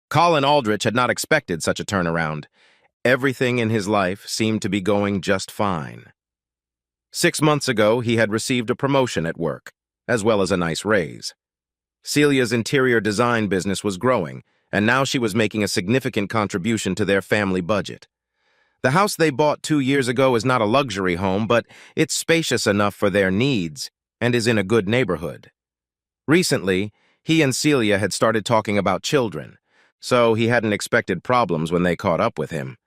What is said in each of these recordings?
Colin Aldrich had not expected such a turnaround. Everything in his life seemed to be going just fine. 6 months ago, he had received a promotion at work, as well as a nice raise. Celia's interior design business was growing, and now she was making a significant contribution to their family budget. The house they bought 2 years ago is not a luxury home, but it's spacious enough for their needs and is in a good neighborhood. Recently, he and Celia had started talking about children, so he hadn't expected problems when they caught up with him.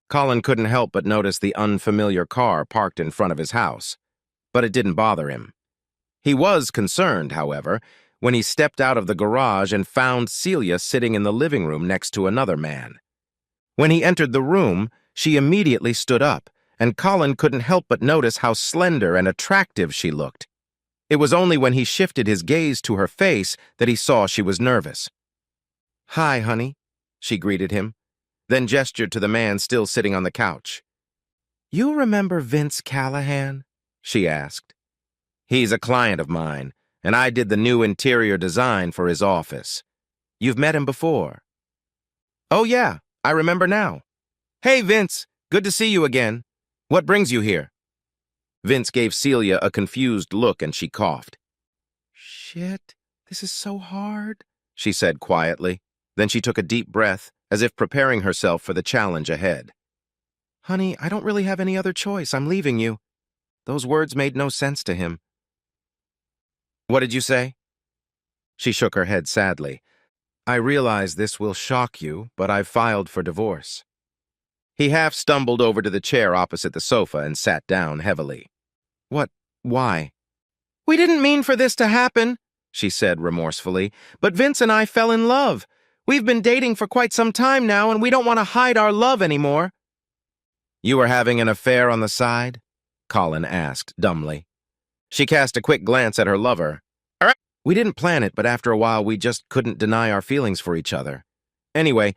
Colin couldn't help but notice the unfamiliar car parked in front of his house, but it didn't bother him. He was concerned, however, when he stepped out of the garage and found Celia sitting in the living room next to another man. When he entered the room, she immediately stood up, and Colin couldn't help but notice how slender and attractive she looked. It was only when he shifted his gaze to her face that he saw she was nervous. "Hi, honey," she greeted him, then gestured to the man still sitting on the couch. "You remember Vince Callahan?" she asked. "He's a client of mine, and I did the new interior design for his office. You've met him before." "Oh yeah, I remember now. Hey, Vince, good to see you again. What brings you here?" Vince gave Celia a confused look and she coughed. "Shit, this is so hard," she said quietly. Then she took a deep breath, as if preparing herself for the challenge ahead. "Honey, I don't really have any other choice. I'm leaving you." Those words made no sense to him. "What did you say?" She shook her head sadly. "I realize this will shock you, but I've filed for divorce." He half stumbled over to the chair opposite the sofa and sat down heavily. "What? Why?" "We didn't mean for this to happen," she said remorsefully, "but Vince and I fell in love. We've been dating for quite some time now, and we don't want to hide our love anymore." "You were having an affair on the side?" Colin asked dumbly. She cast a quick glance at her lover. "All right. We didn't plan it, but after a while we just couldn't deny our feelings for each other. Anyway,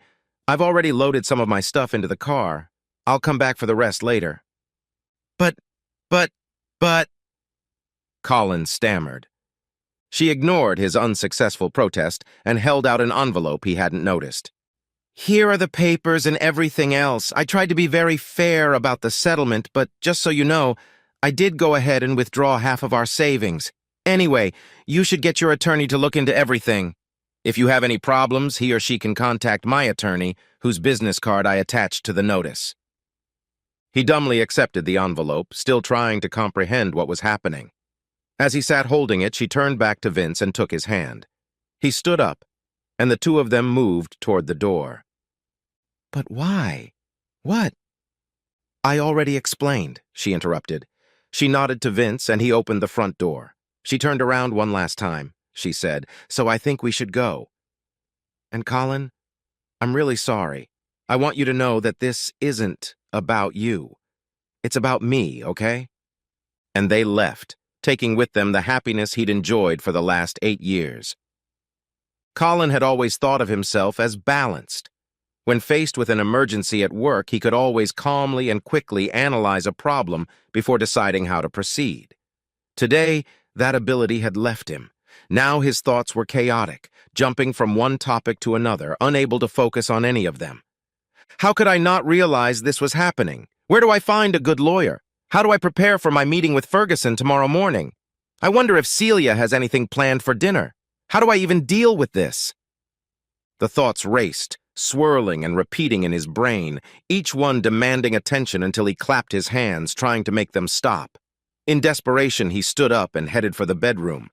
I've already loaded some of my stuff into the car. I'll come back for the rest later." But... Colin stammered. She ignored his unsuccessful protest and held out an envelope he hadn't noticed. "Here are the papers and everything else. I tried to be very fair about the settlement, but just so you know, I did go ahead and withdraw half of our savings. Anyway, you should get your attorney to look into everything. If you have any problems, he or she can contact my attorney, whose business card I attached to the notice." He dumbly accepted the envelope, still trying to comprehend what was happening. As he sat holding it, she turned back to Vince and took his hand. He stood up, and the two of them moved toward the door. "But why? What?" "I already explained," she interrupted. She nodded to Vince, and he opened the front door. She turned around one last time, she said, "So I think we should go. And Colin, I'm really sorry. I want you to know that this isn't about you. It's about me, okay?" And they left, taking with them the happiness he'd enjoyed for the last 8 years. Colin had always thought of himself as balanced. When faced with an emergency at work, he could always calmly and quickly analyze a problem before deciding how to proceed. Today, that ability had left him. Now his thoughts were chaotic, jumping from one topic to another, unable to focus on any of them. How could I not realize this was happening? Where do I find a good lawyer? How do I prepare for my meeting with Ferguson tomorrow morning? I wonder if Celia has anything planned for dinner. How do I even deal with this? The thoughts raced, swirling and repeating in his brain, each one demanding attention until he clapped his hands, trying to make them stop. In desperation, he stood up and headed for the bedroom.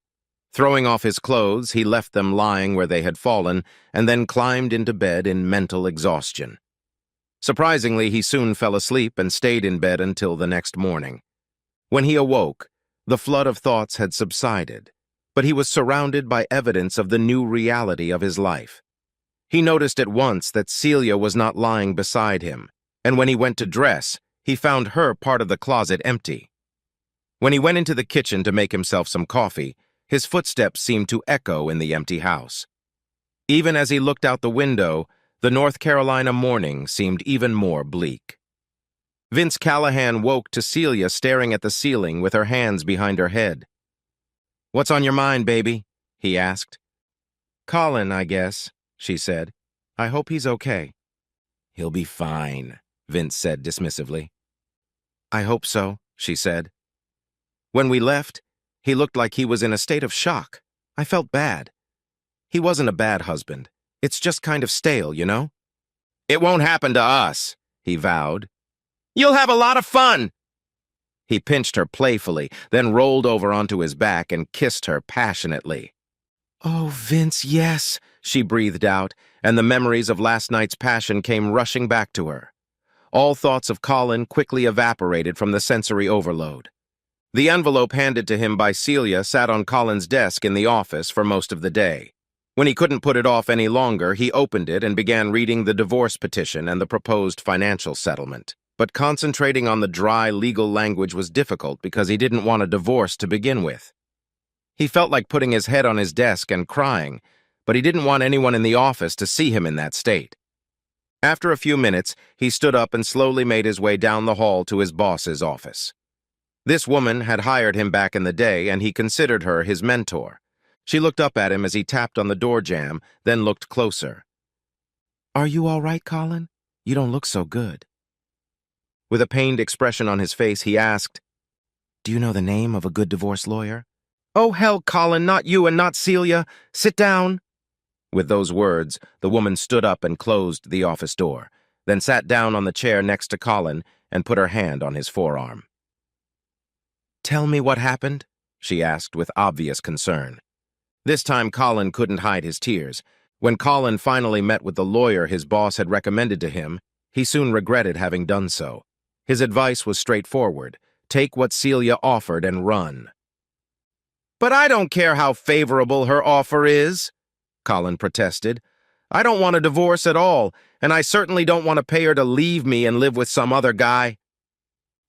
Throwing off his clothes, he left them lying where they had fallen, and then climbed into bed in mental exhaustion. Surprisingly, he soon fell asleep and stayed in bed until the next morning. When he awoke, the flood of thoughts had subsided, but he was surrounded by evidence of the new reality of his life. He noticed at once that Celia was not lying beside him, and when he went to dress, he found her part of the closet empty. When he went into the kitchen to make himself some coffee, his footsteps seemed to echo in the empty house. Even as he looked out the window, the North Carolina morning seemed even more bleak. Vince Callahan woke to Celia staring at the ceiling with her hands behind her head. "What's on your mind, baby?" he asked. "Colin, I guess," she said. I hope he's okay. He'll be fine, Vince said dismissively. I hope so, she said. When we left, he looked like he was in a state of shock. I felt bad. He wasn't a bad husband. It's just kind of stale, you know? It won't happen to us, he vowed. You'll have a lot of fun! He pinched her playfully, then rolled over onto his back and kissed her passionately. Oh, Vince, yes, she breathed out, and the memories of last night's passion came rushing back to her. All thoughts of Colin quickly evaporated from the sensory overload. The envelope handed to him by Celia sat on Colin's desk in the office for most of the day. When he couldn't put it off any longer, he opened it and began reading the divorce petition and the proposed financial settlement. But concentrating on the dry legal language was difficult because he didn't want a divorce to begin with. He felt like putting his head on his desk and crying, but he didn't want anyone in the office to see him in that state. After a few minutes, he stood up and slowly made his way down the hall to his boss's office. This woman had hired him back in the day, and he considered her his mentor. She looked up at him as he tapped on the door jamb, then looked closer. Are you all right, Colin? You don't look so good. With a pained expression on his face, he asked, Do you know the name of a good divorce lawyer? Oh, hell, Colin, not you and not Celia. Sit down. With those words, the woman stood up and closed the office door, then sat down on the chair next to Colin and put her hand on his forearm. Tell me what happened, she asked with obvious concern. This time Colin couldn't hide his tears. When Colin finally met with the lawyer his boss had recommended to him, he soon regretted having done so. His advice was straightforward. Take what Celia offered and run. But I don't care how favorable her offer is, Colin protested. I don't want a divorce at all, and I certainly don't want to pay her to leave me and live with some other guy.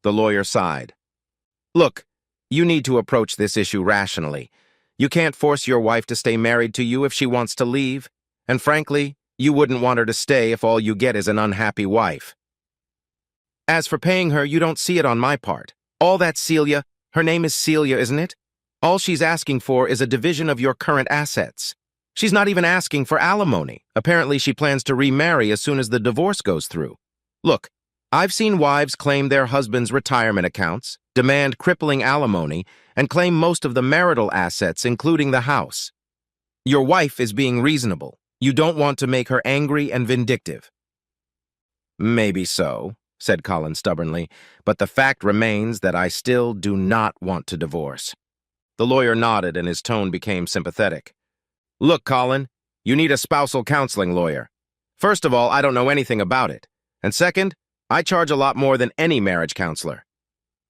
The lawyer sighed. Look, you need to approach this issue rationally. You can't force your wife to stay married to you if she wants to leave, and frankly, you wouldn't want her to stay if all you get is an unhappy wife. As for paying her, you don't see it on my part. All that Celia, her name is Celia, isn't it? All she's asking for is a division of your current assets. She's not even asking for alimony. Apparently she plans to remarry as soon as the divorce goes through. Look, I've seen wives claim their husband's retirement accounts, demand crippling alimony, and claim most of the marital assets, including the house. Your wife is being reasonable. You don't want to make her angry and vindictive. Maybe so, said Colin stubbornly, but the fact remains that I still do not want to divorce. The lawyer nodded and his tone became sympathetic. Look, Colin, you need a spousal counseling lawyer. First of all, I don't know anything about it. And second, I charge a lot more than any marriage counselor.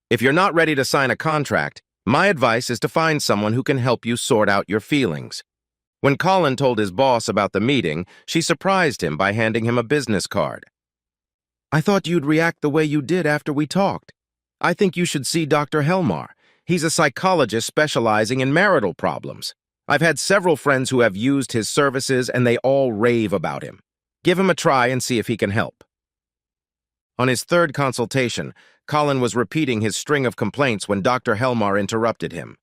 If you're not ready to sign a contract, my advice is to find someone who can help you sort out your feelings. When Colin told his boss about the meeting, she surprised him by handing him a business card. I thought you'd react the way you did after we talked. I think you should see Dr. Helmar. He's a psychologist specializing in marital problems. I've had several friends who have used his services and they all rave about him. Give him a try and see if he can help. On his third consultation, Colin was repeating his string of complaints when Dr. Helmar interrupted him.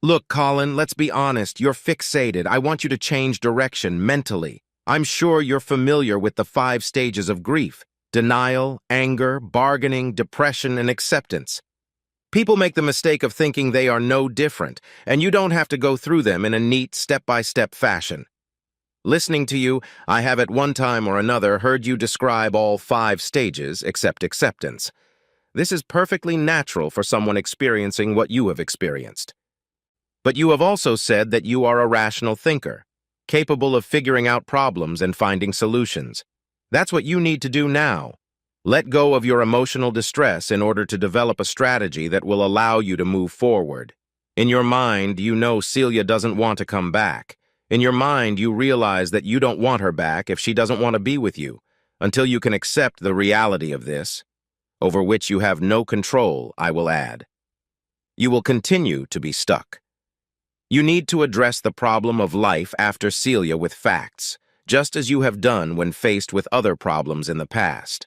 Look, Colin, let's be honest. You're fixated. I want you to change direction mentally. I'm sure you're familiar with the 5 stages of grief: denial, anger, bargaining, depression, and acceptance. People make the mistake of thinking they are no different, and you don't have to go through them in a neat, step-by-step fashion. Listening to you, I have at one time or another heard you describe all 5 stages except acceptance. This is perfectly natural for someone experiencing what you have experienced. But you have also said that you are a rational thinker, capable of figuring out problems and finding solutions. That's what you need to do now. Let go of your emotional distress in order to develop a strategy that will allow you to move forward. In your mind, you know Celia doesn't want to come back. In your mind, you realize that you don't want her back if she doesn't want to be with you, until you can accept the reality of this, over which you have no control, I will add. You will continue to be stuck. You need to address the problem of life after Celia with facts, just as you have done when faced with other problems in the past.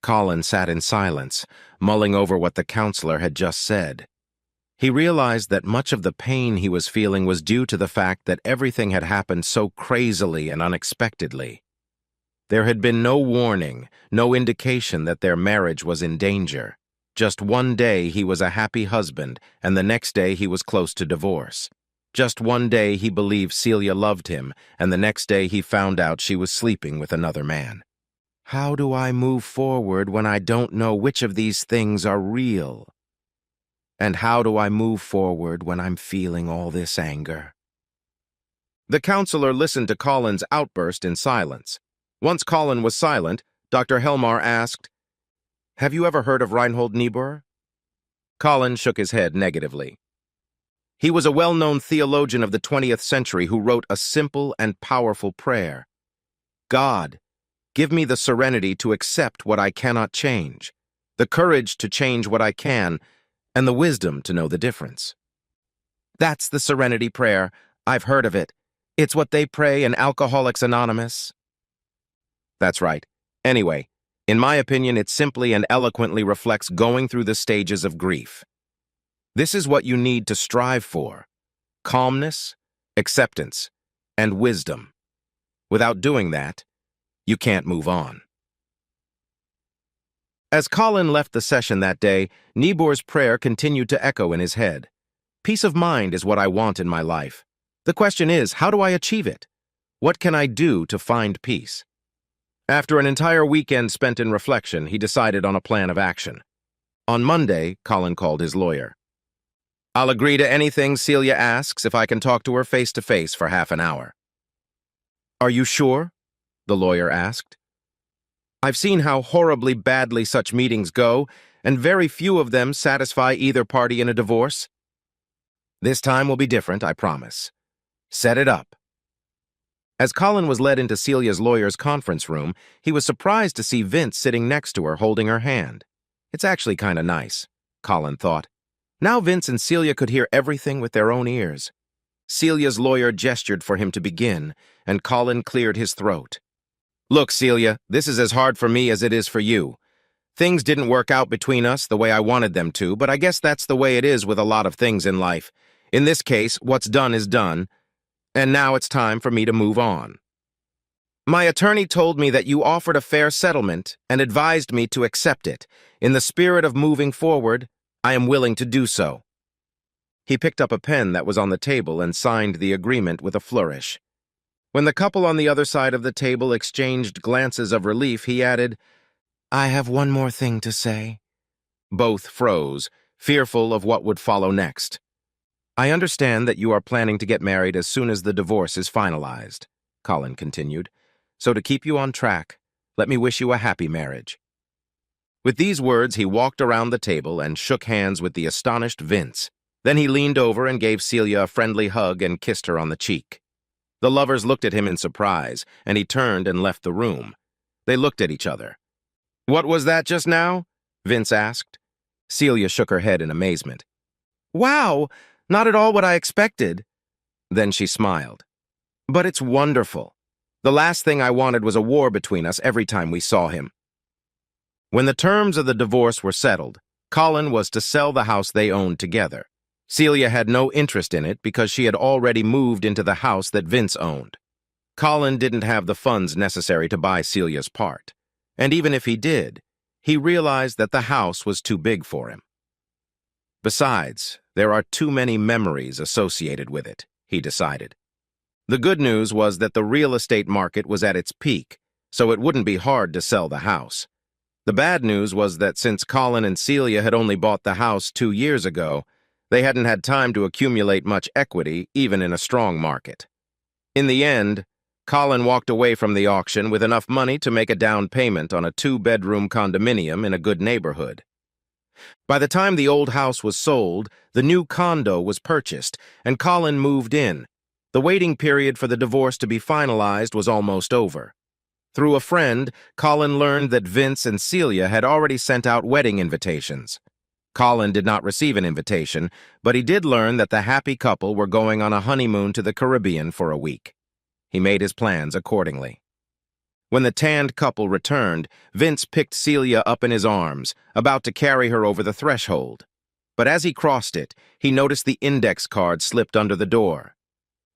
Colin sat in silence, mulling over what the counselor had just said. He realized that much of the pain he was feeling was due to the fact that everything had happened so crazily and unexpectedly. There had been no warning, no indication that their marriage was in danger. Just one day he was a happy husband, and the next day he was close to divorce. Just one day he believed Celia loved him, and the next day he found out she was sleeping with another man. How do I move forward when I don't know which of these things are real? And how do I move forward when I'm feeling all this anger? The counselor listened to Colin's outburst in silence. Once Colin was silent, Dr. Helmar asked, "Have you ever heard of Reinhold Niebuhr?" Colin shook his head negatively. He was a well-known theologian of the 20th century who wrote a simple and powerful prayer. God, give me the serenity to accept what I cannot change, the courage to change what I can, and the wisdom to know the difference. That's the serenity prayer. I've heard of it. It's what they pray in Alcoholics Anonymous. That's right. Anyway, in my opinion, it simply and eloquently reflects going through the stages of grief. This is what you need to strive for: calmness, acceptance, and wisdom. Without doing that, you can't move on. As Colin left the session that day, Niebuhr's prayer continued to echo in his head. Peace of mind is what I want in my life. The question is, how do I achieve it? What can I do to find peace? After an entire weekend spent in reflection, he decided on a plan of action. On Monday, Colin called his lawyer. I'll agree to anything Celia asks if I can talk to her face-to-face for half an hour. Are you sure? The lawyer asked. I've seen how horribly badly such meetings go, and very few of them satisfy either party in a divorce. This time will be different, I promise. Set it up. As Colin was led into Celia's lawyer's conference room, he was surprised to see Vince sitting next to her holding her hand. It's actually kind of nice, Colin thought. Now Vince and Celia could hear everything with their own ears. Celia's lawyer gestured for him to begin, and Colin cleared his throat. Look, Celia, this is as hard for me as it is for you. Things didn't work out between us the way I wanted them to, but I guess that's the way it is with a lot of things in life. In this case, what's done is done, and now it's time for me to move on. My attorney told me that you offered a fair settlement and advised me to accept it. In the spirit of moving forward, I am willing to do so. He picked up a pen that was on the table and signed the agreement with a flourish. When the couple on the other side of the table exchanged glances of relief, he added, I have one more thing to say. Both froze, fearful of what would follow next. I understand that you are planning to get married as soon as the divorce is finalized, Colin continued. So to keep you on track, let me wish you a happy marriage. With these words, he walked around the table and shook hands with the astonished Vince. Then he leaned over and gave Celia a friendly hug and kissed her on the cheek. The lovers looked at him in surprise, and he turned and left the room. They looked at each other. What was that just now? Vince asked. Celia shook her head in amazement. Wow, not at all what I expected. Then she smiled. But it's wonderful. The last thing I wanted was a war between us every time we saw him. When the terms of the divorce were settled, Colin was to sell the house they owned together. Celia had no interest in it because she had already moved into the house that Vince owned. Colin didn't have the funds necessary to buy Celia's part. And even if he did, he realized that the house was too big for him. Besides, there are too many memories associated with it, he decided. The good news was that the real estate market was at its peak, so it wouldn't be hard to sell the house. The bad news was that since Colin and Celia had only bought the house 2 years ago, they hadn't had time to accumulate much equity, even in a strong market. In the end, Colin walked away from the auction with enough money to make a down payment on a 2-bedroom condominium in a good neighborhood. By the time the old house was sold, the new condo was purchased, and Colin moved in. The waiting period for the divorce to be finalized was almost over. Through a friend, Colin learned that Vince and Celia had already sent out wedding invitations. Colin did not receive an invitation, but he did learn that the happy couple were going on a honeymoon to the Caribbean for a week. He made his plans accordingly. When the tanned couple returned, Vince picked Celia up in his arms, about to carry her over the threshold. But as he crossed it, he noticed the index card slipped under the door.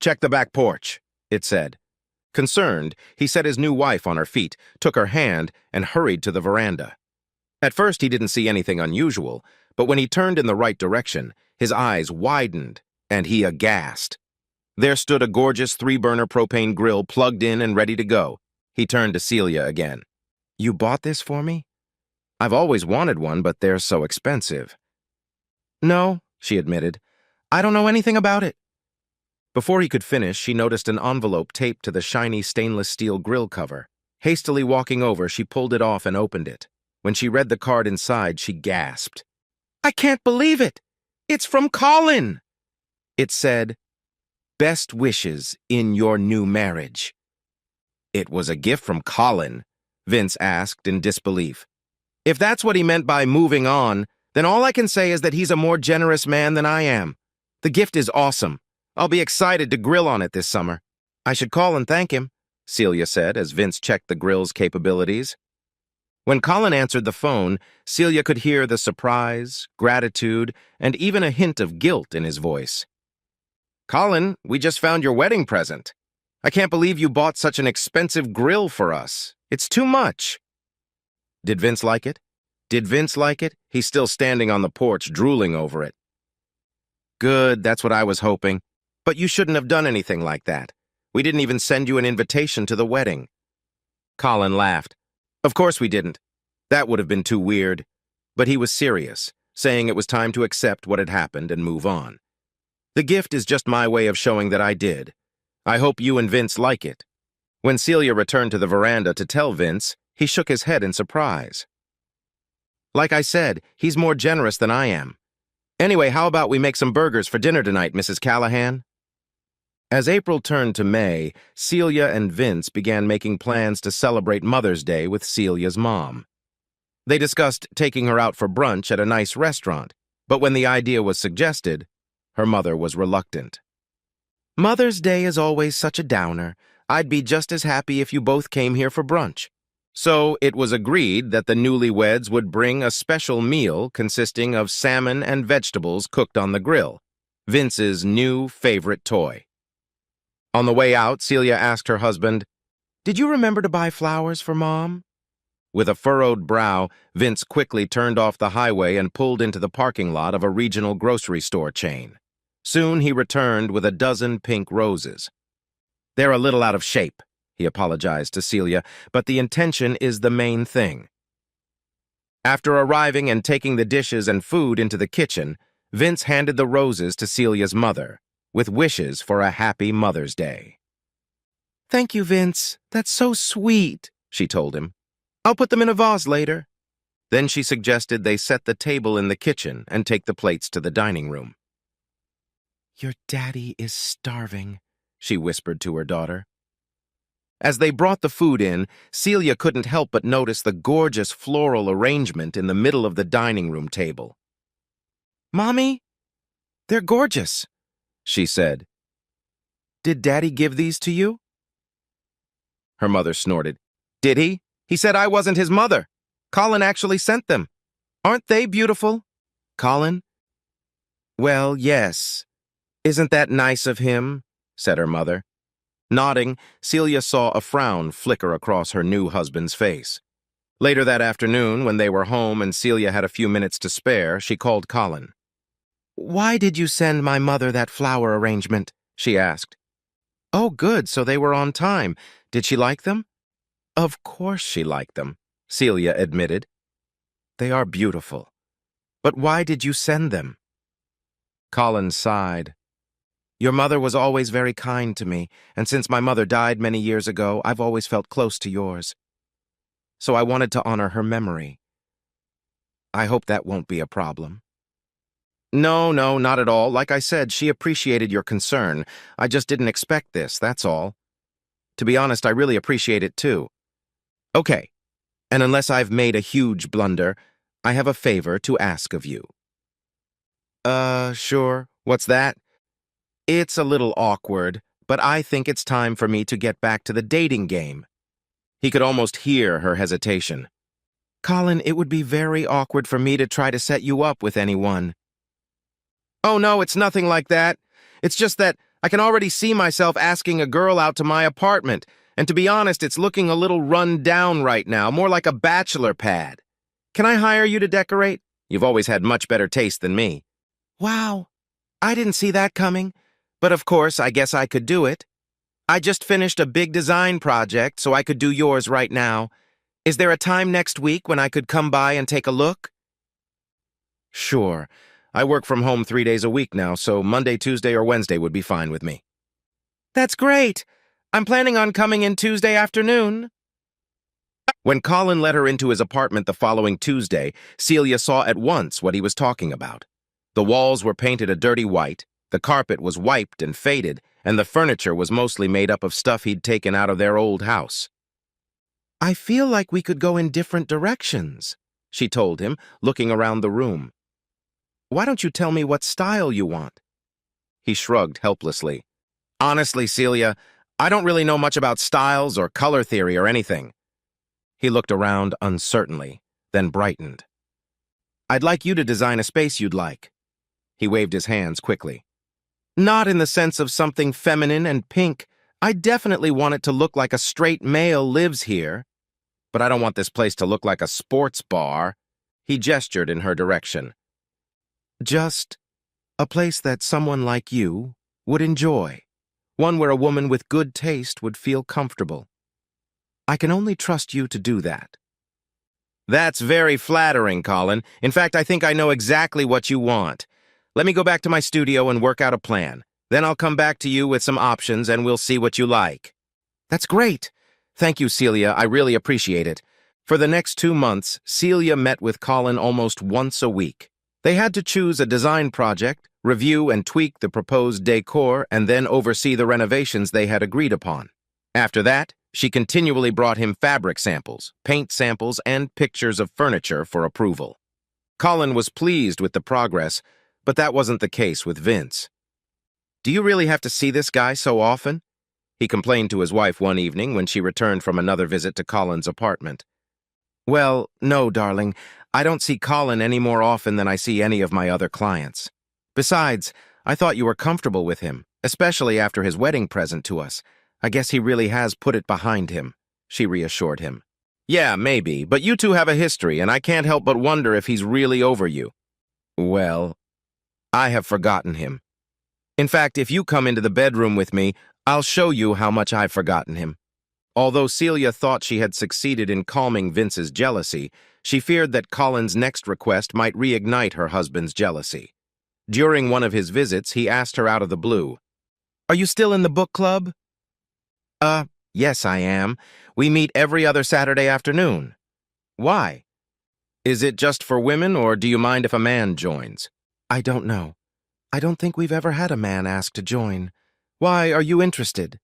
"Check the back porch," it said. Concerned, he set his new wife on her feet, took her hand, and hurried to the veranda. At first, he didn't see anything unusual, but when he turned in the right direction, his eyes widened, and he aghast. There stood a gorgeous 3-burner propane grill plugged in and ready to go. He turned to Celia again. "You bought this for me? I've always wanted one, but they're so expensive." "No," she admitted. "I don't know anything about it." Before he could finish, she noticed an envelope taped to the shiny stainless steel grill cover. Hastily walking over, she pulled it off and opened it. When she read the card inside, she gasped. "I can't believe it! It's from Colin!" It said, "Best wishes in your new marriage." It was a gift from Colin, Vince asked in disbelief. If that's what he meant by moving on, then all I can say is that he's a more generous man than I am. The gift is awesome. I'll be excited to grill on it this summer. "I should call and thank him," Celia said as Vince checked the grill's capabilities. When Colin answered the phone, Celia could hear the surprise, gratitude, and even a hint of guilt in his voice. "Colin, we just found your wedding present. I can't believe you bought such an expensive grill for us. It's too much." Did Vince like it? Did Vince like it? He's still standing on the porch, drooling over it. "Good, that's what I was hoping. But you shouldn't have done anything like that. We didn't even send you an invitation to the wedding." Colin laughed. "Of course we didn't. That would have been too weird." But he was serious, saying it was time to accept what had happened and move on. "The gift is just my way of showing that I did. I hope you and Vince like it." When Celia returned to the veranda to tell Vince, he shook his head in surprise. "Like I said, he's more generous than I am. Anyway, how about we make some burgers for dinner tonight, Mrs. Callahan?" As April turned to May, Celia and Vince began making plans to celebrate Mother's Day with Celia's mom. They discussed taking her out for brunch at a nice restaurant, but when the idea was suggested, her mother was reluctant. "Mother's Day is always such a downer. I'd be just as happy if you both came here for brunch." So it was agreed that the newlyweds would bring a special meal consisting of salmon and vegetables cooked on the grill, Vince's new favorite toy. On the way out, Celia asked her husband, "Did you remember to buy flowers for Mom?" With a furrowed brow, Vince quickly turned off the highway and pulled into the parking lot of a regional grocery store chain. Soon he returned with a dozen pink roses. "They're a little out of shape," he apologized to Celia, "but the intention is the main thing." After arriving and taking the dishes and food into the kitchen, Vince handed the roses to Celia's mother, with wishes for a happy Mother's Day. "Thank you, Vince. That's so sweet," she told him. "I'll put them in a vase later." Then she suggested they set the table in the kitchen and take the plates to the dining room. "Your daddy is starving," she whispered to her daughter. As they brought the food in, Celia couldn't help but notice the gorgeous floral arrangement in the middle of the dining room table. "Mommy, they're gorgeous," she said. "Did Daddy give these to you?" Her mother snorted. "Did he? He said I wasn't his mother. Colin actually sent them. Aren't they beautiful?" "Colin? Well, yes. Isn't that nice of him?" said her mother. Nodding, Celia saw a frown flicker across her new husband's face. Later that afternoon, when they were home and Celia had a few minutes to spare, she called Colin. "Why did you send my mother that flower arrangement?" she asked. "Oh, good, so they were on time. Did she like them?" "Of course she liked them," Celia admitted. "They are beautiful. But why did you send them?" Colin sighed. "Your mother was always very kind to me, and since my mother died many years ago, I've always felt close to yours. So I wanted to honor her memory. I hope that won't be a problem." No, not at all. Like I said, she appreciated your concern. I just didn't expect this, that's all. To be honest, I really appreciate it too. Okay, and unless I've made a huge blunder, I have a favor to ask of you." Sure. What's that?" "It's a little awkward, but I think it's time for me to get back to the dating game." He could almost hear her hesitation. "Colin, it would be very awkward for me to try to set you up with anyone." Oh no, it's nothing like that. It's just that I can already see myself asking a girl out to my apartment, and to be honest, it's looking a little run down right now, more like a bachelor pad. Can I hire you to decorate? You've always had much better taste than me. Wow, I didn't see that coming. But of course, I guess I could do it. I just finished a big design project, so I could do yours right now. Is there a time next week when I could come by and take a look? Sure. I work from home 3 days a week now, so Monday, Tuesday, or Wednesday would be fine with me. That's great. I'm planning on coming in Tuesday afternoon. When Colin let her into his apartment the following Tuesday, Celia saw at once what he was talking about. The walls were painted a dirty white, the carpet was wiped and faded, and the furniture was mostly made up of stuff he'd taken out of their old house. I feel like we could go in different directions, she told him, looking around the room. Why don't you tell me what style you want? He shrugged helplessly. Honestly, Celia, I don't really know much about styles or color theory or anything. He looked around uncertainly, then brightened. I'd like you to design a space you'd like. He waved his hands quickly. Not in the sense of something feminine and pink. I definitely want it to look like a straight male lives here. But I don't want this place to look like a sports bar. He gestured in her direction. Just a place that someone like you would enjoy. One where a woman with good taste would feel comfortable. I can only trust you to do that. That's very flattering, Colin. In fact, I think I know exactly what you want. Let me go back to my studio and work out a plan. Then I'll come back to you with some options and we'll see what you like. That's great. Thank you, Celia. I really appreciate it. For the next 2 months, Celia met with Colin almost once a week. They had to choose a design project, review and tweak the proposed decor, and then oversee the renovations they had agreed upon. After that, she continually brought him fabric samples, paint samples, and pictures of furniture for approval. Colin was pleased with the progress, but that wasn't the case with Vince. Do you really have to see this guy so often? He complained to his wife one evening when she returned from another visit to Colin's apartment. Well, no, darling. I don't see Colin any more often than I see any of my other clients. Besides, I thought you were comfortable with him, especially after his wedding present to us. I guess he really has put it behind him, she reassured him. Yeah, maybe, but you two have a history, and I can't help but wonder if he's really over you. Well, I have forgotten him. In fact, if you come into the bedroom with me, I'll show you how much I've forgotten him. Although Celia thought she had succeeded in calming Vince's jealousy, she feared that Colin's next request might reignite her husband's jealousy. During one of his visits, he asked her out of the blue, "Are you still in the book club?" Yes, I am. We meet every other Saturday afternoon." "Why? Is it just for women, or do you mind if a man joins?" "I don't know. I don't think we've ever had a man ask to join. Why, are you interested?"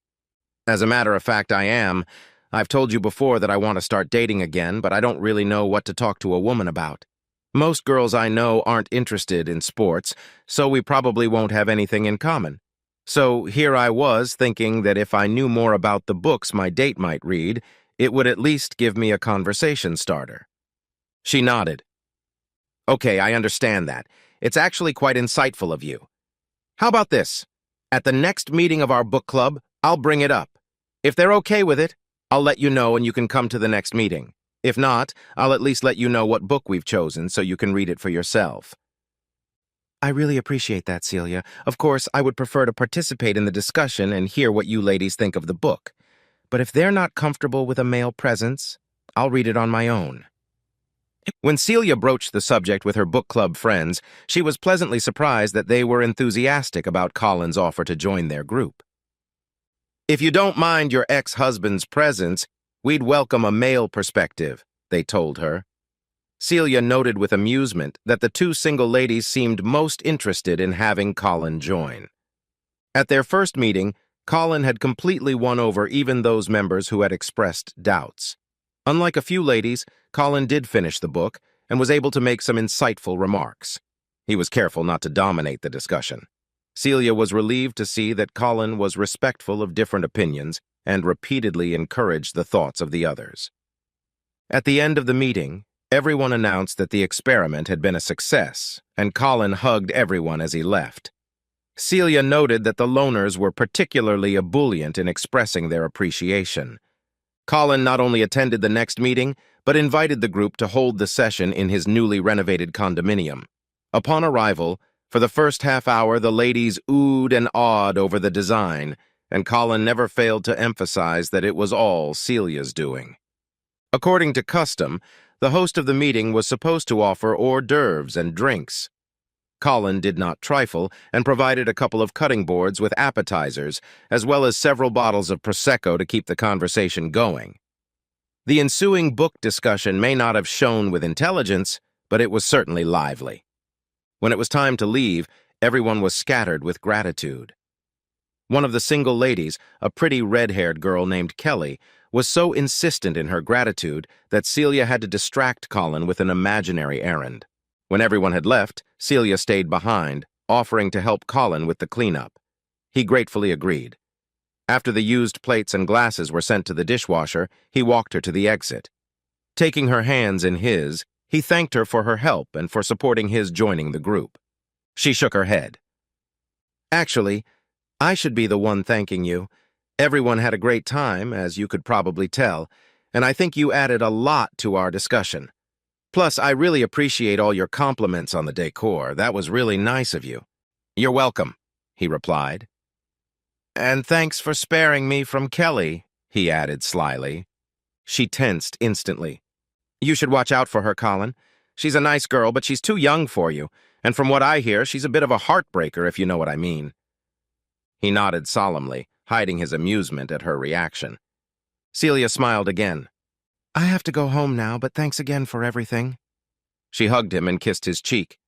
"As a matter of fact, I am. I've told you before that I want to start dating again, but I don't really know what to talk to a woman about. Most girls I know aren't interested in sports, so we probably won't have anything in common. So here I was thinking that if I knew more about the books my date might read, it would at least give me a conversation starter." She nodded. "Okay, I understand that. It's actually quite insightful of you. How about this? At the next meeting of our book club, I'll bring it up. If they're okay with it, I'll let you know and you can come to the next meeting. If not, I'll at least let you know what book we've chosen so you can read it for yourself." "I really appreciate that, Celia. Of course, I would prefer to participate in the discussion and hear what you ladies think of the book. But if they're not comfortable with a male presence, I'll read it on my own." When Celia broached the subject with her book club friends, she was pleasantly surprised that they were enthusiastic about Colin's offer to join their group. "If you don't mind your ex-husband's presence, we'd welcome a male perspective," they told her. Celia noted with amusement that the two single ladies seemed most interested in having Colin join. At their first meeting, Colin had completely won over even those members who had expressed doubts. Unlike a few ladies, Colin did finish the book and was able to make some insightful remarks. He was careful not to dominate the discussion. Celia was relieved to see that Colin was respectful of different opinions and repeatedly encouraged the thoughts of the others. At the end of the meeting, Everyone announced that the experiment had been a success, and Colin hugged everyone as he left. Celia noted that the loners were particularly ebullient in expressing their appreciation. Colin not only attended the next meeting, but invited the group to hold the session in his newly renovated condominium. Upon arrival, for the first half hour the ladies oohed and awed over the design, and Colin never failed to emphasize that it was all Celia's doing. According to custom, the host of the meeting was supposed to offer hors d'oeuvres and drinks. Colin did not trifle and provided a couple of cutting boards with appetizers, as well as several bottles of Prosecco to keep the conversation going. The ensuing book discussion may not have shone with intelligence, but it was certainly lively. When it was time to leave, everyone was scattered with gratitude. One of the single ladies, a pretty red-haired girl named Kelly, was so insistent in her gratitude that Celia had to distract Colin with an imaginary errand. When everyone had left, Celia stayed behind, offering to help Colin with the cleanup. He gratefully agreed. After the used plates and glasses were sent to the dishwasher, he walked her to the exit. Taking her hands in his, he thanked her for her help and for supporting his joining the group. She shook her head. "Actually, I should be the one thanking you. Everyone had a great time, as you could probably tell, and I think you added a lot to our discussion. Plus, I really appreciate all your compliments on the decor. That was really nice of you." "You're welcome," he replied. "And thanks for sparing me from Kelly," he added slyly. She tensed instantly. "You should watch out for her, Colin. She's a nice girl, but she's too young for you, and from what I hear, she's a bit of a heartbreaker, if you know what I mean." He nodded solemnly, hiding his amusement at her reaction. Celia smiled again. "I have to go home now, but thanks again for everything." She hugged him and kissed his cheek,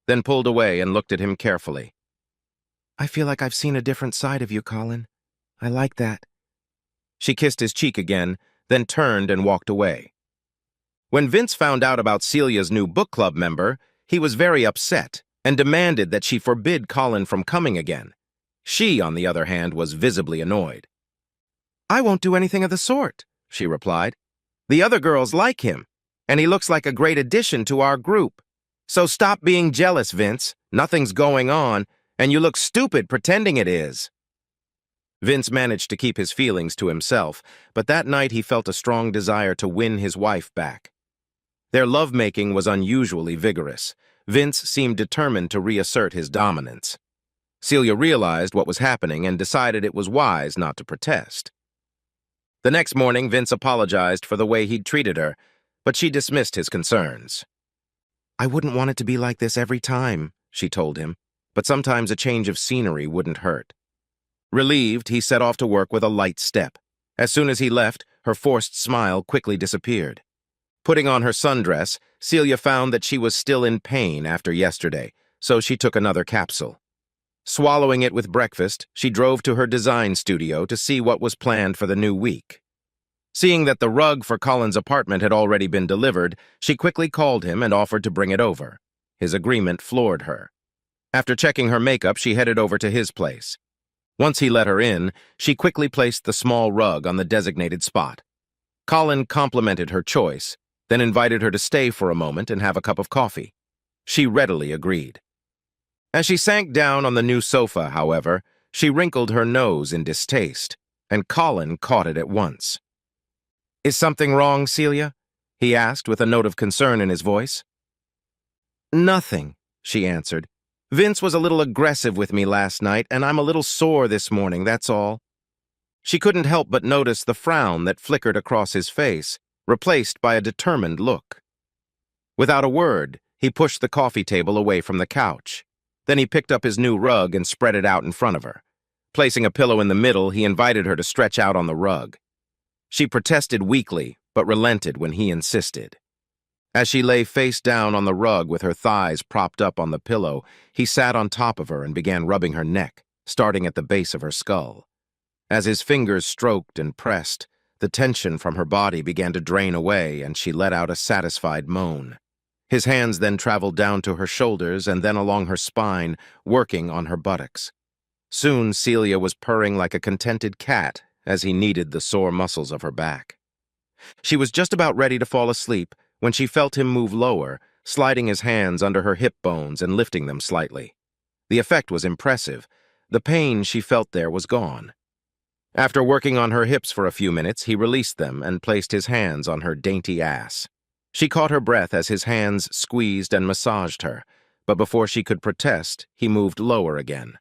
then pulled away and looked at him carefully. "I feel like I've seen a different side of you, Colin. I like that." She kissed his cheek again, then turned and walked away. When Vince found out about Celia's new book club member, he was very upset and demanded that she forbid Colin from coming again. She, on the other hand, was visibly annoyed. "I won't do anything of the sort," she replied. "The other girls like him, and he looks like a great addition to our group. So stop being jealous, Vince. Nothing's going on, and you look stupid pretending it is." Vince managed to keep his feelings to himself, but that night he felt a strong desire to win his wife back. Their lovemaking was unusually vigorous. Vince seemed determined to reassert his dominance. Celia realized what was happening and decided it was wise not to protest. The next morning, Vince apologized for the way he'd treated her, but she dismissed his concerns. "I wouldn't want it to be like this every time," she told him, "but sometimes a change of scenery wouldn't hurt." Relieved, he set off to work with a light step. As soon as he left, her forced smile quickly disappeared. Putting on her sundress, Celia found that she was still in pain after yesterday, so she took another capsule. Swallowing it with breakfast, she drove to her design studio to see what was planned for the new week. Seeing that the rug for Colin's apartment had already been delivered, she quickly called him and offered to bring it over. His agreement floored her. After checking her makeup, she headed over to his place. Once he let her in, she quickly placed the small rug on the designated spot. Colin complimented her choice, then invited her to stay for a moment and have a cup of coffee. She readily agreed. As she sank down on the new sofa, however, she wrinkled her nose in distaste, and Colin caught it at once. "Is something wrong, Celia?" he asked with a note of concern in his voice. "Nothing," she answered. "Vince was a little aggressive with me last night, and I'm a little sore this morning, that's all." She couldn't help but notice the frown that flickered across his face, replaced by a determined look. Without a word, he pushed the coffee table away from the couch. Then he picked up his new rug and spread it out in front of her. Placing a pillow in the middle, he invited her to stretch out on the rug. She protested weakly, but relented when he insisted. As she lay face down on the rug with her thighs propped up on the pillow, he sat on top of her and began rubbing her neck, starting at the base of her skull. As his fingers stroked and pressed, the tension from her body began to drain away, and she let out a satisfied moan. His hands then traveled down to her shoulders and then along her spine, working on her buttocks. Soon Celia was purring like a contented cat as he kneaded the sore muscles of her back. She was just about ready to fall asleep when she felt him move lower, sliding his hands under her hip bones and lifting them slightly. The effect was impressive. The pain she felt there was gone. After working on her hips for a few minutes, he released them and placed his hands on her dainty ass. She caught her breath as his hands squeezed and massaged her, but before she could protest, he moved lower again.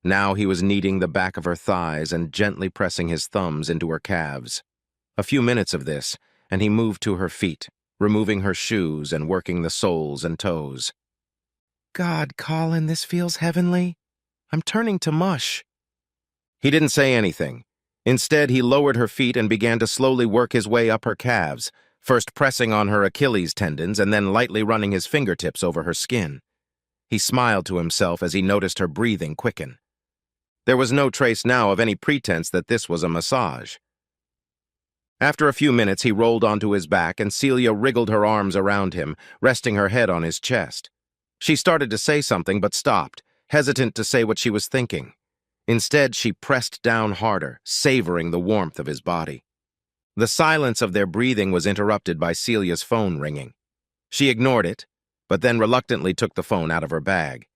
Now he was kneading the back of her thighs and gently pressing his thumbs into her calves. A few minutes of this, and he moved to her feet, removing her shoes and working the soles and toes. God, Colin, this feels heavenly. I'm turning to mush. He didn't say anything. Instead, he lowered her feet and began to slowly work his way up her calves, first pressing on her Achilles tendons and then lightly running his fingertips over her skin. He smiled to himself as he noticed her breathing quicken. There was no trace now of any pretense that this was a massage. After a few minutes, he rolled onto his back and Celia wriggled her arms around him, resting her head on his chest. She started to say something but stopped, hesitant to say what she was thinking. Instead, she pressed down harder, savoring the warmth of his body. The silence of their breathing was interrupted by Celia's phone ringing. She ignored it, but then reluctantly took the phone out of her bag.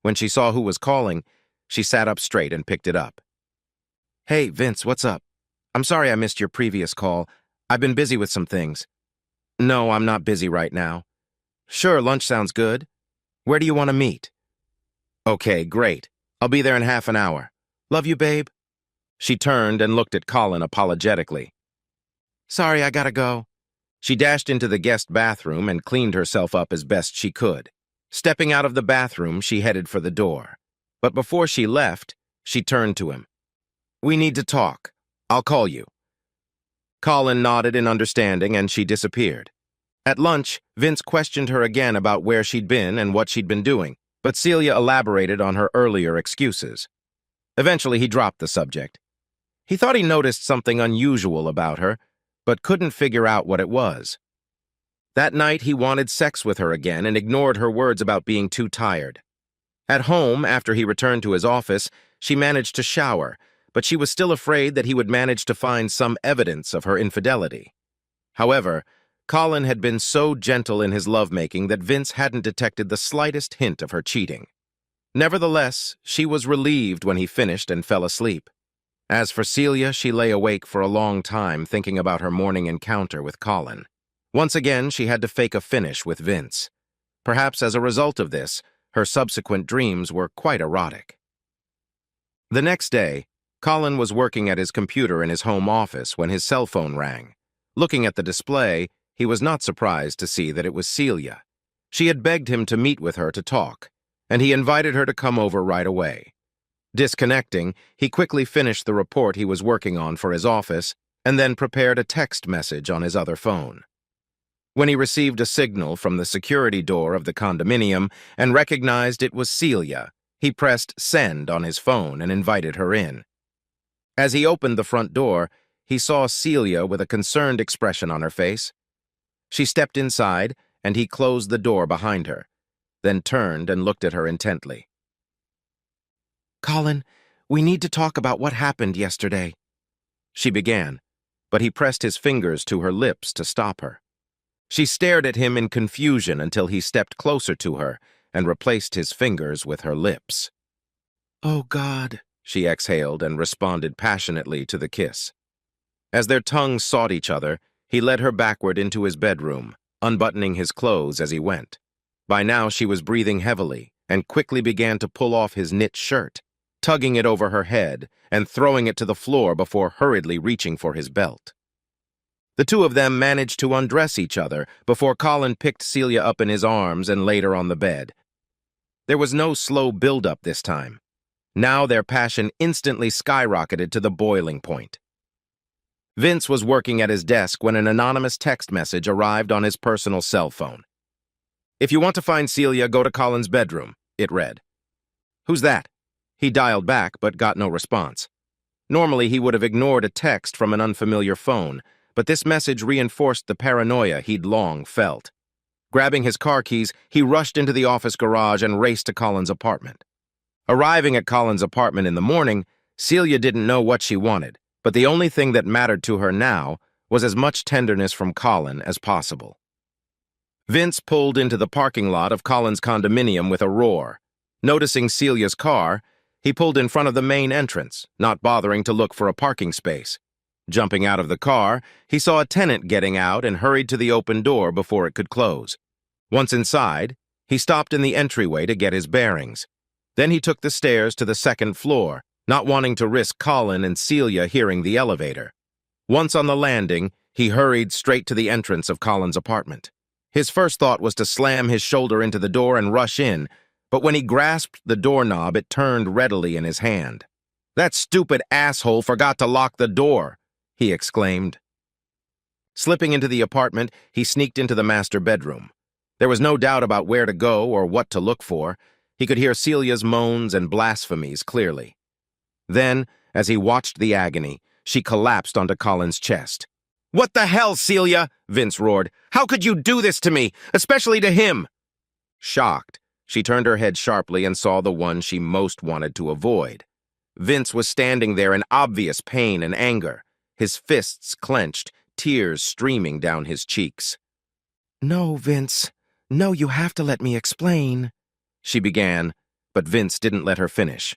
When she saw who was calling, she sat up straight and picked it up. Hey, Vince, what's up? I'm sorry I missed your previous call. I've been busy with some things. No, I'm not busy right now. Sure, lunch sounds good. Where do you want to meet? Okay, great. I'll be there in half an hour. Love you, babe. She turned and looked at Colin apologetically. Sorry, I gotta go. She dashed into the guest bathroom and cleaned herself up as best she could. Stepping out of the bathroom, she headed for the door. But before she left, she turned to him. We need to talk. I'll call you. Colin nodded in understanding and she disappeared. At lunch, Vince questioned her again about where she'd been and what she'd been doing, but Celia elaborated on her earlier excuses. Eventually, he dropped the subject. He thought he noticed something unusual about her, but couldn't figure out what it was. That night, he wanted sex with her again and ignored her words about being too tired. At home, after he returned to his office, she managed to shower, but she was still afraid that he would manage to find some evidence of her infidelity. However, Colin had been so gentle in his lovemaking that Vince hadn't detected the slightest hint of her cheating. Nevertheless, she was relieved when he finished and fell asleep. As for Celia, she lay awake for a long time thinking about her morning encounter with Colin. Once again, she had to fake a finish with Vince. Perhaps as a result of this, her subsequent dreams were quite erotic. The next day, Colin was working at his computer in his home office when his cell phone rang. Looking at the display, he was not surprised to see that it was Celia. She had begged him to meet with her to talk, and he invited her to come over right away. Disconnecting, he quickly finished the report he was working on for his office and then prepared a text message on his other phone. When he received a signal from the security door of the condominium and recognized it was Celia, he pressed send on his phone and invited her in. As he opened the front door, he saw Celia with a concerned expression on her face. She stepped inside, and he closed the door behind her, then turned and looked at her intently. Colin, we need to talk about what happened yesterday, she began, but he pressed his fingers to her lips to stop her. She stared at him in confusion until he stepped closer to her and replaced his fingers with her lips. Oh, God, she exhaled and responded passionately to the kiss. As their tongues sought each other, he led her backward into his bedroom, unbuttoning his clothes as he went. By now she was breathing heavily and quickly began to pull off his knit shirt, tugging it over her head and throwing it to the floor before hurriedly reaching for his belt. The two of them managed to undress each other before Colin picked Celia up in his arms and laid her on the bed. There was no slow build-up this time. Now their passion instantly skyrocketed to the boiling point. Vince was working at his desk when an anonymous text message arrived on his personal cell phone. If you want to find Celia, go to Colin's bedroom, it read. Who's that? He dialed back but got no response. Normally he would have ignored a text from an unfamiliar phone, but this message reinforced the paranoia he'd long felt. Grabbing his car keys, he rushed into the office garage and raced to Colin's apartment. Arriving at Colin's apartment in the morning, Celia didn't know what she wanted, but the only thing that mattered to her now was as much tenderness from Colin as possible. Vince pulled into the parking lot of Colin's condominium with a roar. Noticing Celia's car, he pulled in front of the main entrance, not bothering to look for a parking space. Jumping out of the car, he saw a tenant getting out and hurried to the open door before it could close. Once inside, he stopped in the entryway to get his bearings. Then he took the stairs to the second floor, not wanting to risk Colin and Celia hearing the elevator. Once on the landing, he hurried straight to the entrance of Colin's apartment. His first thought was to slam his shoulder into the door and rush in, but when he grasped the doorknob, it turned readily in his hand. "That stupid asshole forgot to lock the door," he exclaimed. Slipping into the apartment, he sneaked into the master bedroom. There was no doubt about where to go or what to look for. He could hear Celia's moans and blasphemies clearly. Then, as he watched the agony, she collapsed onto Colin's chest. "What the hell, Celia?" Vince roared. "How could you do this to me, especially to him?" Shocked, she turned her head sharply and saw the one she most wanted to avoid. Vince was standing there in obvious pain and anger, his fists clenched, tears streaming down his cheeks. "No, Vince. No, you have to let me explain," she began, but Vince didn't let her finish.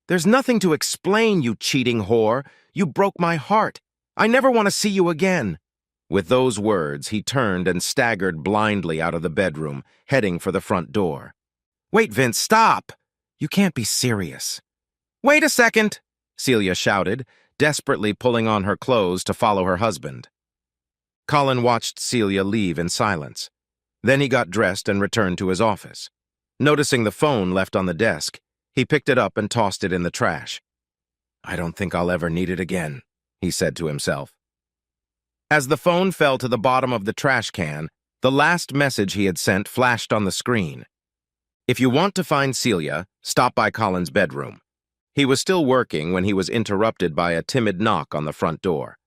"There's nothing to explain, you cheating whore. You broke my heart. I never want to see you again." With those words, he turned and staggered blindly out of the bedroom, heading for the front door. "Wait, Vince, stop! You can't be serious." "Wait a second!" Celia shouted, desperately pulling on her clothes to follow her husband. Colin watched Celia leave in silence. Then he got dressed and returned to his office. Noticing the phone left on the desk, he picked it up and tossed it in the trash. "I don't think I'll ever need it again," he said to himself. As the phone fell to the bottom of the trash can, the last message he had sent flashed on the screen. "If you want to find Celia, stop by Colin's bedroom." He was still working when he was interrupted by a timid knock on the front door.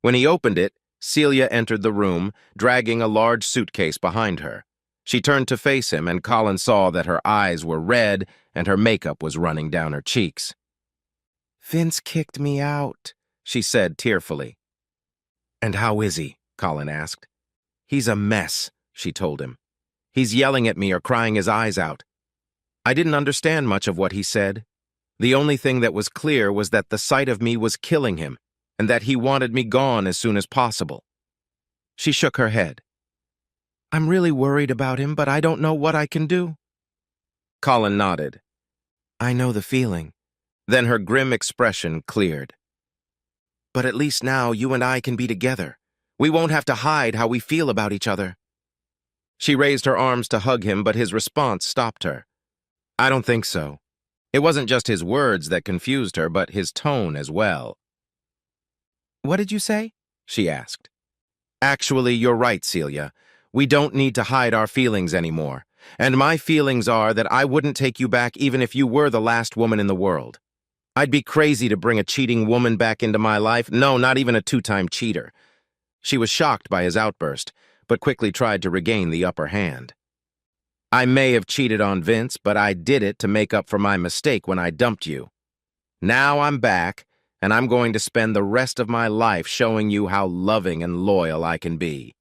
When he opened it, Celia entered the room, dragging a large suitcase behind her. She turned to face him, and Colin saw that her eyes were red and her makeup was running down her cheeks. "Vince kicked me out," she said tearfully. "And how is he?" Colin asked. "He's a mess," she told him. "He's yelling at me or crying his eyes out." I didn't understand much of what he said. The only thing that was clear was that the sight of me was killing him, and that he wanted me gone as soon as possible. She shook her head. "I'm really worried about him, but I don't know what I can do." Colin nodded. "I know the feeling." Then her grim expression cleared. "But at least now you and I can be together. We won't have to hide how we feel about each other." She raised her arms to hug him, but his response stopped her. "I don't think so." It wasn't just his words that confused her, but his tone as well. "What did you say?" she asked. "Actually, you're right, Celia. We don't need to hide our feelings anymore. And my feelings are that I wouldn't take you back even if you were the last woman in the world. I'd be crazy to bring a cheating woman back into my life. No, not even a two-time cheater." She was shocked by his outburst, but quickly tried to regain the upper hand. "I may have cheated on Vince, but I did it to make up for my mistake when I dumped you. Now I'm back, and I'm going to spend the rest of my life showing you how loving and loyal I can be."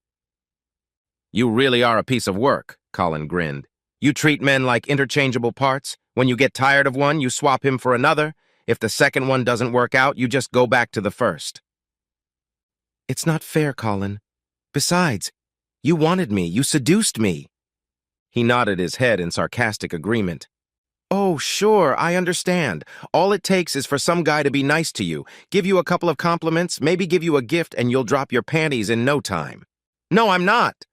"You really are a piece of work," Colin grinned. "You treat men like interchangeable parts. When you get tired of one, you swap him for another. If the second one doesn't work out, you just go back to the first." "It's not fair, Colin. Besides, you wanted me. You seduced me." He nodded his head in sarcastic agreement. "Oh, sure, I understand. All it takes is for some guy to be nice to you, give you a couple of compliments, maybe give you a gift, and you'll drop your panties in no time." "No, I'm not."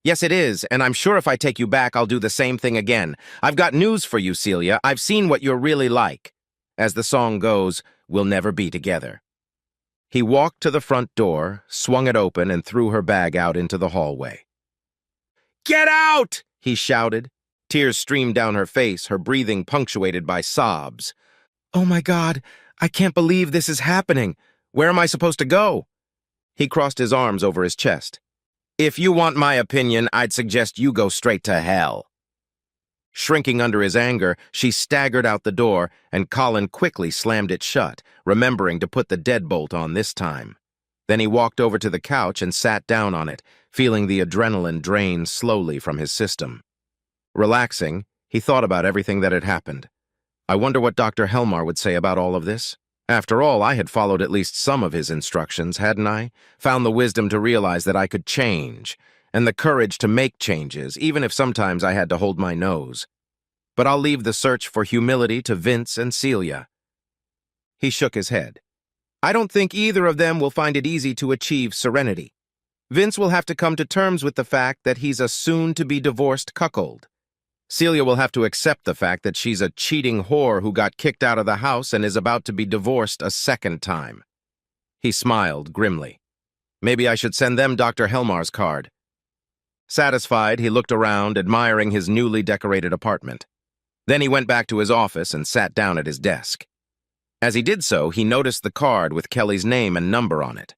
"Yes, it is, and I'm sure if I take you back, I'll do the same thing again. I've got news for you, Celia. I've seen what you're really like. As the song goes, we'll never be together." He walked to the front door, swung it open, and threw her bag out into the hallway. "Get out!" he shouted. Tears streamed down her face, her breathing punctuated by sobs. "Oh my God, I can't believe this is happening. Where am I supposed to go?" He crossed his arms over his chest. "If you want my opinion, I'd suggest you go straight to hell." Shrinking under his anger, she staggered out the door, and Colin quickly slammed it shut, remembering to put the deadbolt on this time. Then he walked over to the couch and sat down on it, feeling the adrenaline drain slowly from his system. Relaxing, he thought about everything that had happened. I wonder what Dr. Helmar would say about all of this. After all, I had followed at least some of his instructions, hadn't I? Found the wisdom to realize that I could change, and the courage to make changes, even if sometimes I had to hold my nose. But I'll leave the search for humility to Vince and Celia. He shook his head. I don't think either of them will find it easy to achieve serenity. Vince will have to come to terms with the fact that he's a soon-to-be-divorced cuckold. Celia will have to accept the fact that she's a cheating whore who got kicked out of the house and is about to be divorced a second time. He smiled grimly. Maybe I should send them Dr. Helmar's card. Satisfied, he looked around, admiring his newly decorated apartment. Then he went back to his office and sat down at his desk. As he did so, he noticed the card with Kelly's name and number on it.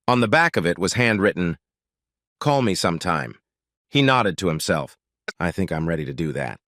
On the back of it was handwritten, "Call me sometime." He nodded to himself. I think I'm ready to do that.